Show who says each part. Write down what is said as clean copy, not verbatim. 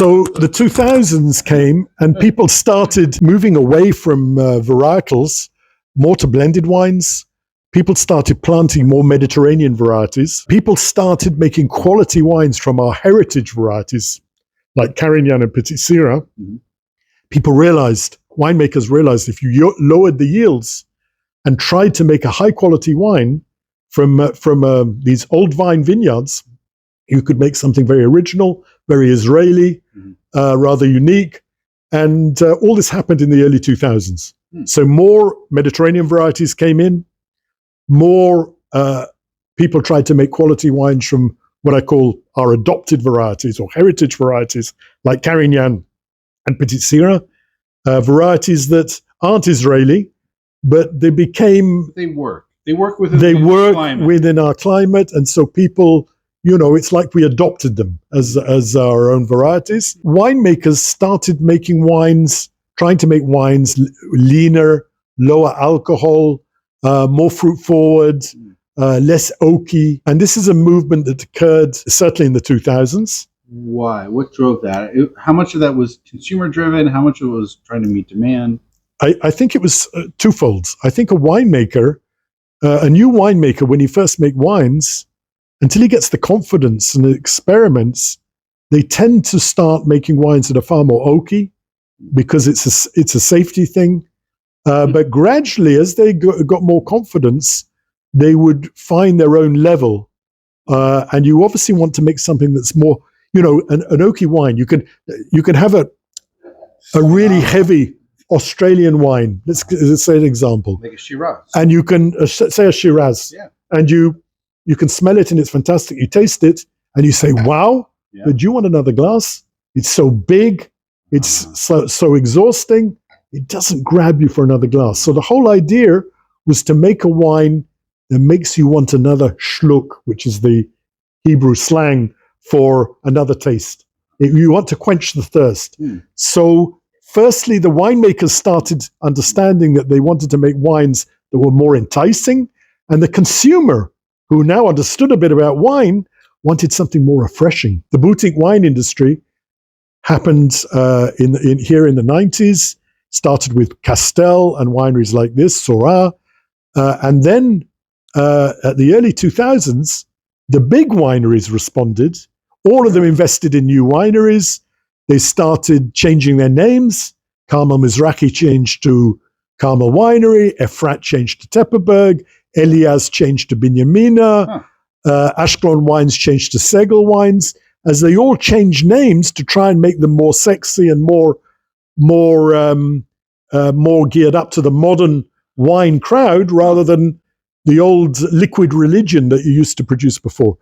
Speaker 1: So the 2000s came and people started moving away from varietals more to blended wines. People started planting more Mediterranean varieties. People started making quality wines from our heritage varieties, like Carignan and Petit Syrah. Mm-hmm. Winemakers realized if you lowered the yields and tried to make a high quality wine from these old vine vineyards, you could make something very original, very Israeli, rather unique. And all this happened in the early 2000s. So more Mediterranean varieties came in, more people tried to make quality wines from what I call our adopted varieties or heritage varieties, like Carignan and Petit Syrah, varieties that aren't Israeli, but they became...
Speaker 2: They work within
Speaker 1: our climate. And so people, it's like we adopted them as our own varieties. Winemakers started trying to make wines leaner, lower alcohol, more fruit forward, less oaky. And this is a movement that occurred certainly in the 2000s.
Speaker 2: Why? What drove that? How much of that was consumer driven? How much of it was trying to meet demand?
Speaker 1: I think it was twofold. I think a new winemaker, when he first makes wines, until he gets the confidence and experiments, they tend to start making wines that are far more oaky because it's a safety thing. But gradually, as they got more confidence, they would find their own level. And you obviously want to make something that's more, an oaky wine. You can have a really heavy Australian wine. Let's say an example.
Speaker 2: Like a Shiraz.
Speaker 1: And you can say a Shiraz.
Speaker 2: Yeah. And
Speaker 1: you can smell it and it's fantastic. You taste it and you say, wow, but do you want another glass? It's so big. It's so exhausting. It doesn't grab you for another glass. So the whole idea was to make a wine that makes you want another schluck, which is the Hebrew slang for another taste. You want to quench the thirst. So firstly, the winemakers started understanding that they wanted to make wines that were more enticing, and the consumer, who now understood a bit about wine, wanted something more refreshing. The boutique wine industry happened here in the 90s, started with Castel and wineries like this, Syrah, and then at the early 2000s, the big wineries responded. All of them invested in new wineries. They started changing their names. Carmel Mizrahi changed to Carmel Winery. Efrat changed to Tepperberg. Elias changed to Binyamina. Ashkelon Wines changed to Segel Wines. As they all changed names to try and make them more sexy and more geared up to the modern wine crowd rather than the old liquid religion that you used to produce before.